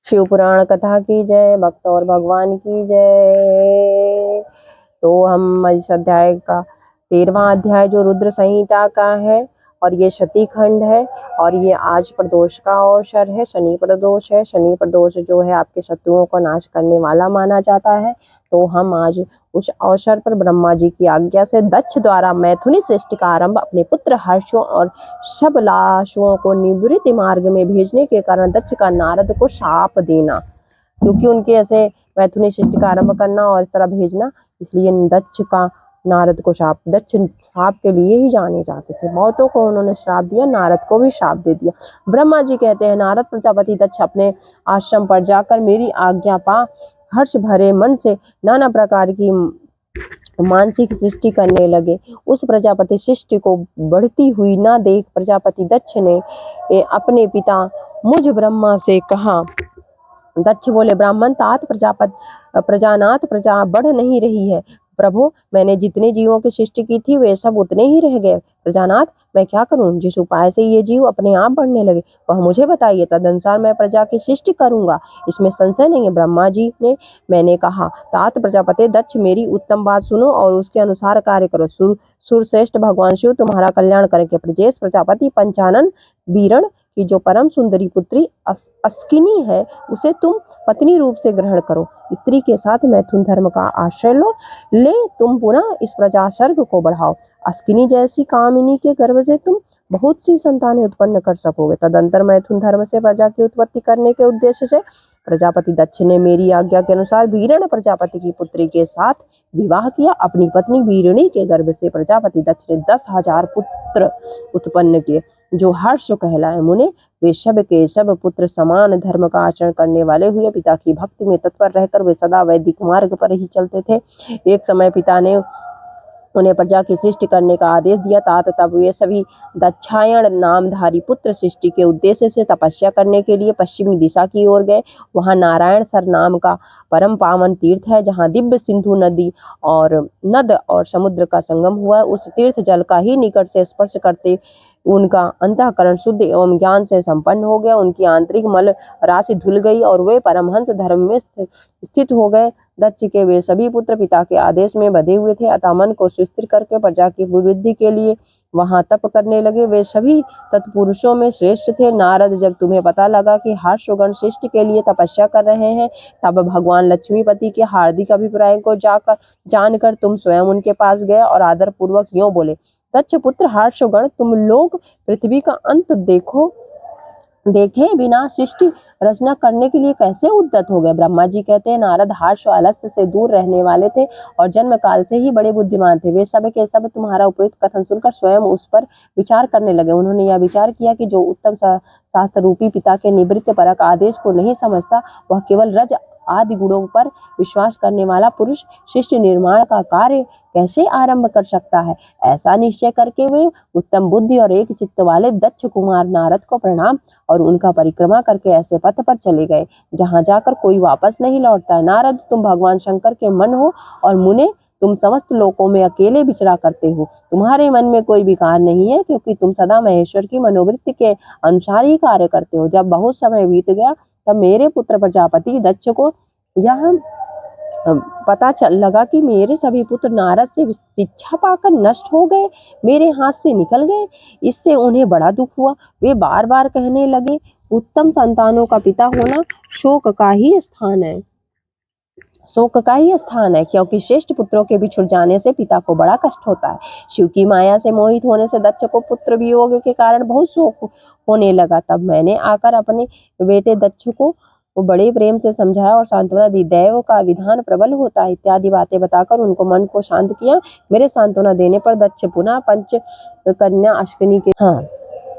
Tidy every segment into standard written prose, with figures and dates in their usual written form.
शिव पुराण कथा की जय, भक्त और भगवान की जय। तो हम इस अध्याय का 13वां अध्याय जो रुद्र संहिता का है और ये शती खंड है और ये आज प्रदोष का अवसर है, शनि प्रदोष है। शनि प्रदोष जो है आपके शत्रुओं को नाश करने वाला माना जाता है। तो हम आज उस अवसर पर ब्रह्मा जी की आज्ञा से दक्ष द्वारा मैथुनी सृष्टि का आरंभ अपने पुत्र हर्षों और शबलाशुओं को निवृत्ति मार्ग में भेजने के कारण दक्ष का नारद को शाप देना, क्योंकि उनके ऐसे मैथुनी सृष्टि का आरंभ करना और इस तरह भेजना, इसलिए दक्ष का नारद को शाप, दक्ष शाप के लिए ही जाने जाते थे। बहुतों को उन्होंने श्राप दिया, नारद को भी शाप दे दिया। ब्रह्मा जी कहते हैं, नारद प्रजापति दक्ष अपने आश्रम पर जाकर मेरी आज्ञा पा हर्ष भरे मन से नाना प्रकार की मानसिक सृष्टि करने लगे। उस प्रजापति सृष्टि को बढ़ती हुई न देख प्रजापति दक्ष ने अपने पिता मुझ ब्रह्मा से कहा। दक्ष बोले, ब्राह्मण तात प्रजानाथ प्रजा बढ़ नहीं रही है। प्रभु, मैंने जितने जीवों की सृष्टि की थी वे सब उतने ही रह गए। प्रजानाथ, मैं क्या करूं? जिस उपाय से ये जीव अपने आप बढ़ने लगे वह मुझे बताइए, तदनुसार मैं प्रजा की सृष्टि करूंगा, इसमें संशय नहीं है। ब्रह्मा जी ने मैंने कहा, तात प्रजापति दक्ष, मेरी उत्तम बात सुनो और उसके अनुसार कार्य करो। सुरश्रेष्ठ भगवान शिव तुम्हारा कल्याण करेंगे। प्रजेश प्रजापति पंचानन बीरण की जो परम सुंदरी पुत्री अस्किनी है उसे तुम पत्नी रूप से ग्रहण करो। स्त्री के साथ मैथुन धर्म का आश्रय ले तुम पुनः इस प्रजा सर्ग को बढ़ाओ। अस्किनी जैसी कामिनी के गर्भ से तुम बहुत सी संतानें उत्पन्न कर सकोगे। तदंतर मैथुन धर्म से प्रजा की उत्पत्ति करने के उद्देश्य से प्रजापति दक्ष ने मेरी आज्ञा के अनुसार बीरण प्रजापति की पुत्री के साथ विवाह किया। अपनी पत्नी बीरणी के गर्भ से प्रजापति दक्ष ने 10,000 पुत्र उत्पन्न किए जो हर्ष कहलाए। मुने, वे सब के सब पुत्र समान धर्म का आचरण करने वाले हुए पिता की भक्ति में तत्पर रहकर वे सदा वैदिक मार्ग पर ही चलते थे। एक समय पिता ने उन्हें प्रजा की सृष्टि करने का आदेश दिया था। तब वे सभी दक्षायण नामधारी पुत्र सृष्टि के उद्देश्य से तपस्या करने के लिए पश्चिमी दिशा की ओर गए। वहां नारायण सर नाम का परम पावन तीर्थ है, जहां दिव्य सिंधु नदी और नद और समुद्र का संगम हुआ है। उस तीर्थ जल का ही निकट से स्पर्श करते उनका अंतःकरण शुद्ध एवं ज्ञान से संपन्न हो गया। उनकी आंतरिक मल राशि धुल गई और वे परमहंस धर्म में स्थित हो गए। दक्ष के वे सभी पुत्र पिता के आदेश में बंधे हुए थे, अतः मन को सुस्थिर करके प्रजा की वृद्धि के लिए वहां तप करने लगे। वे सभी तत्पुरुषों में श्रेष्ठ थे। नारद, जब तुम्हें पता लगा कि हर्षगण सृष्टि के लिए तपस्या कर रहे हैं, तब भगवान लक्ष्मीपति के हार्दिक अभिप्राय को जानकर तुम स्वयं उनके पास गए और आदर पूर्वक यूं बोले, दक्ष पुत्र हर्षगण, तुम लोग पृथ्वी का अंत देखे बिना सृष्टि रचना करने के लिए कैसे उद्यत हो गए? ब्रह्मा जी कहते हैं, नारद हर्ष और आलस्य से दूर रहने वाले थे और जन्म काल से ही बड़े बुद्धिमान थे। वे सब के सब तुम्हारा उपयुक्त कथन सुनकर स्वयं उस पर विचार करने लगे। उन्होंने यह विचार किया कि जो उत्तम शास्त्र रूपी पिता के निवृत्त परक आदेश को नहीं समझता, वह केवल रज आदि गुणों पर विश्वास करने वाला पुरुष सृष्टि निर्माण का कार्य कैसे आरंभ कर सकता है? ऐसा निश्चय करके वे उत्तम बुद्धि और एक चित्त वाले दक्ष कुमार नारद को प्रणाम और उनका परिक्रमा करके ऐसे पथ पर चले गए जहां जाकर कोई वापस नहीं लौटता है। नारद, तुम भगवान शंकर के मन हो और मुने, तुम समस्त लोकों में अकेले विचरा करते हो। तुम्हारे मन में कोई विकार नहीं है, क्योंकि तुम सदा महेश्वर की मनोवृत्ति के अनुसार ही कार्य करते हो। जब बहुत समय बीत गया तब मेरे पुत्र प्रजापति दक्ष को यह पता लगा कि मेरे सभी पुत्र नारद से शिक्षा पाकर नष्ट हो गए, मेरे हाथ से निकल गए। इससे उन्हें बड़ा दुख हुआ। वे बार बार कहने लगे, उत्तम संतानों का पिता होना शोक का ही स्थान है, क्योंकि श्रेष्ठ पुत्रों के बिछुड़ जाने से पिता को बड़ा कष्ट होता है। शिव की माया से मोहित होने से दक्ष को पुत्र वियोग के कारण बहुत शोक होने लगा। तब मैंने आकर अपने बेटे दक्ष को बड़े प्रेम से समझाया और सांत्वना दी। दैव का विधान प्रबल होता है इत्यादि बातें बताकर उनको मन को शांत किया। मेरे सांत्वना देने पर दक्ष पुनः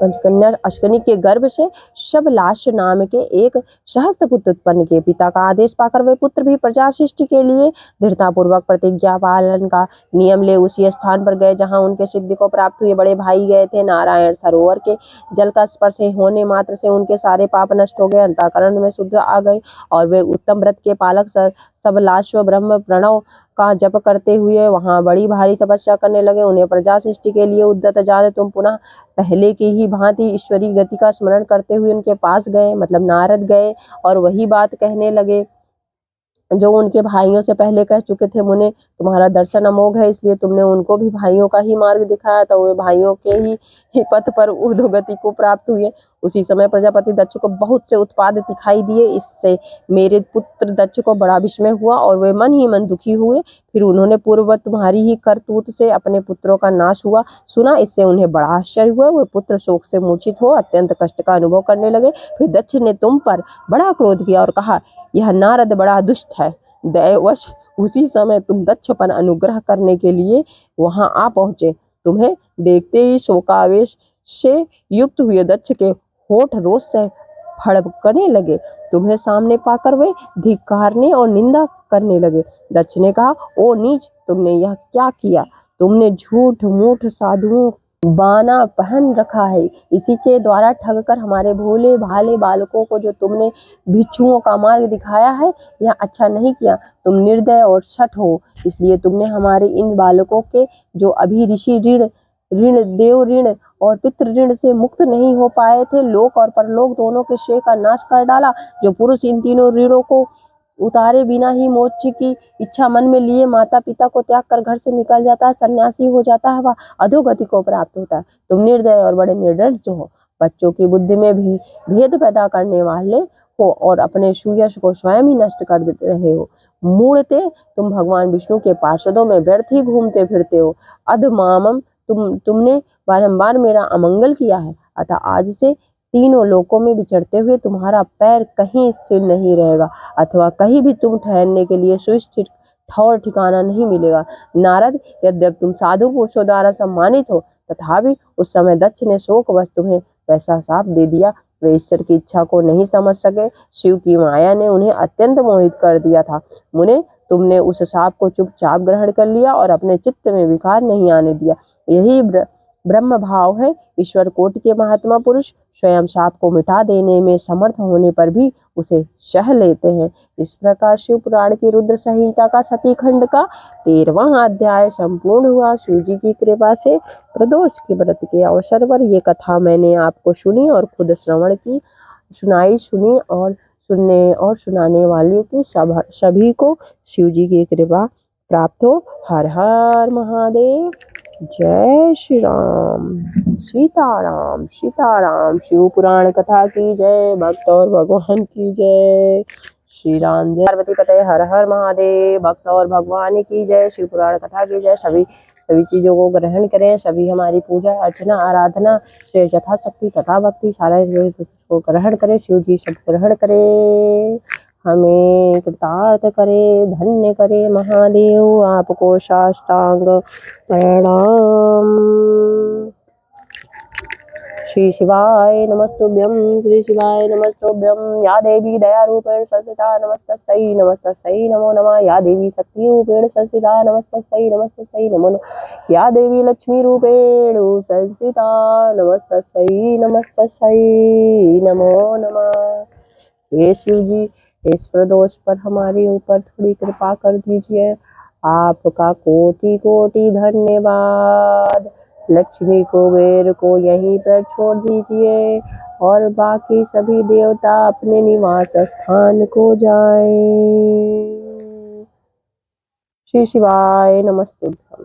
पंचकन्या अश्विनी के गर्भ से शबलाश नाम के एक सहस्त्र पुत्र उत्पन्न किए। पिता का आदेश पाकर वे पुत्र भी प्रजा सृष्टि के लिए दृढ़तापूर्वक प्रतिज्ञा पालन का नियम ले उसी स्थान पर गए जहां उनके सिद्धि को प्राप्त हुए बड़े भाई गए थे। नारायण सरोवर के जल का स्पर्श होने मात्र से उनके सारे पाप नष्ट हो गए, अंतःकरण में शुद्ध आ गई और वे उत्तम व्रत के पालक सब लाश्व ब्रह्म प्रणव का जप करते हुए वहां बड़ी भारी तपस्या करने लगे। उन्हें प्रजा सृष्टि के लिए उद्यत जाने तुम पुनः पहले की ही भांति ईश्वरी गति का स्मरण करते हुए उनके पास गए, मतलब नारद गए और वही बात कहने लगे जो उनके भाइयों से पहले कह चुके थे। मुने, तुम्हारा दर्शन अमोघ है, इसलिए तुमने उनको भी भाइयों का ही मार्ग दिखाया, तो वे भाइयों के ही पथ पर ऊर्ध्वगति को प्राप्त हुए। उसी समय प्रजापति दक्ष को बहुत से उत्पाद दिखाई दिए। इससे मेरे पुत्र दक्ष को बड़ा विस्मय हुआ और वे मन ही मन दुखी हुए। फिर उन्होंने पूर्ववत तुम्हारी ही करतूत से अपने पुत्रों का नाश हुआ सुना। इससे उन्हें बड़ा आश्चर्य हुआ। वे पुत्र शोक से मूर्छित हो अत्यंत कष्ट का अनुभव करने लगे। फिर दक्ष ने तुम पर बड़ा क्रोध किया और कहा, यह नारद बड़ा दुष्ट है। दयावश उसी समय तुम दक्ष पर अनुग्रह करने के लिए वहां आ पहुंचे। तुम्हें देखते ही शोकावेश से युक्त हुए दक्ष के होठ रोष से फड़कने लगे। तुम्हें सामने पाकर वे धिक्कारने और निंदा करने लगे। दक्ष ने कहा, ओ नीच, तुमने यह क्या किया? तुमने झूठ मूठ साधुओं बाना पहन रखा है। इसी के द्वारा ठग कर हमारे भोले भाले बालकों को जो तुमने भिक्षुओं का मार्ग दिखाया है, यह अच्छा नहीं किया। तुम निर्दय और शठ हो, इसलिए तुमने हमारे इन बालकों के जो अभी ऋषि ऋण ऋण देव ऋण और पितृ ऋण से मुक्त नहीं हो पाए थे, लोक और परलोक दोनों के श्रेय का नाश कर डाला। जो पुरुष इन तीनों ऋणों को उतारे बिना ही मोक्ष की इच्छा मन में लिए माता पिता को त्याग कर घर से निकल जाता है, सन्यासी हो जाता है, वह अधोगति को प्राप्त होता है। तुम निर्दय और बड़े निर्लज्ज हो, बच्चों की बुद्धि में भी भेद पैदा करने वाले हो और अपने सुयश को स्वयं ही नष्ट कर रहे हो। मूढ़ते, तुम भगवान विष्णु के पार्षदों में व्यर्थ ही घूमते फिरते हो। अधमामम, तुमने बारंबार मेरा अमंगल किया है, अतः आज से तीनों लोकों में विचरते हुए तुम्हारा पैर कहीं स्थिर नहीं रहेगा, अथवा कहीं भी तुम ठहरने के लिए सुस्थिर ठौर ठिकाना नहीं मिलेगा। नारद, यद्यप तुम साधु पुरुषों द्वारा सम्मानित हो, तथापि उस समय दक्ष ने शोकवश तुम्हें वैसा शाप दे दिया। वे ईश्वर की इच्छा को नहीं समझ सके। शिव की माया ने उन्हें अत्यंत मोहित कर दिया था। मुने, तुमने उस शाप को चुपचाप ग्रहण कर लिया और अपने चित्त में विकार नहीं आने दिया। यही ब्रह्म भाव है। ईश्वर कोटि के महात्मा पुरुष स्वयं शाप को मिटा देने में समर्थ होने पर भी उसे सह लेते हैं। इस प्रकार शिव पुराण की रुद्र संहिता का सती खंड का 13वां अध्याय संपूर्ण हुआ। शिव जी की कृपा से प्रदोष के व्रत के अवसर पर ये कथा मैंने आपको सुनी और खुद श्रवण की, सुनी और सुनने और सुनाने वालों की सभी को शिव जी की कृपा प्राप्त हो। हर हर महादेव। जय श्री राम। सीताराम सीताराम। शिव पुराण कथा की जय। भक्त और भगवान की जय। श्री राम जय पार्वती पते। हर हर महादेव। भक्त और भगवान की जय। शिव पुराण कथा की जय। सभी चीजों को ग्रहण करें। सभी हमारी पूजा अर्चना आराधना से यथाशक्ति तथा भक्ति सारा को ग्रहण करें। शिव जी सब ग्रहण करें, हमें कृतार्थ करे, धन्य करे। महादेव आपको साष्टांग प्रणाम। श्री शिवाय नमस्तुभ्यं। श्री शिवाय नमस्तुभ्यं। या देवी दया रूपेण संस्थिता नमस्तस्यै नमस्तस्यै नमो नमः। या देवी शक्ति रूपेण संस्थिता नमस्तस्यै नमस्तस्यै नमो नमः। या देवी लक्ष्मी रूपेण संस्थिता नमस्तस्यै नमस्तस्यै नमो नमः। हे शिव जी, इस प्रदोष पर हमारे ऊपर थोड़ी कृपा कर दीजिए। आपका कोटि कोटि धन्यवाद। लक्ष्मी कुबेर को यहीं पर छोड़ दीजिए और बाकी सभी देवता अपने निवास स्थान को जाएं। श्री शिवाय नमस्तुभ्यं।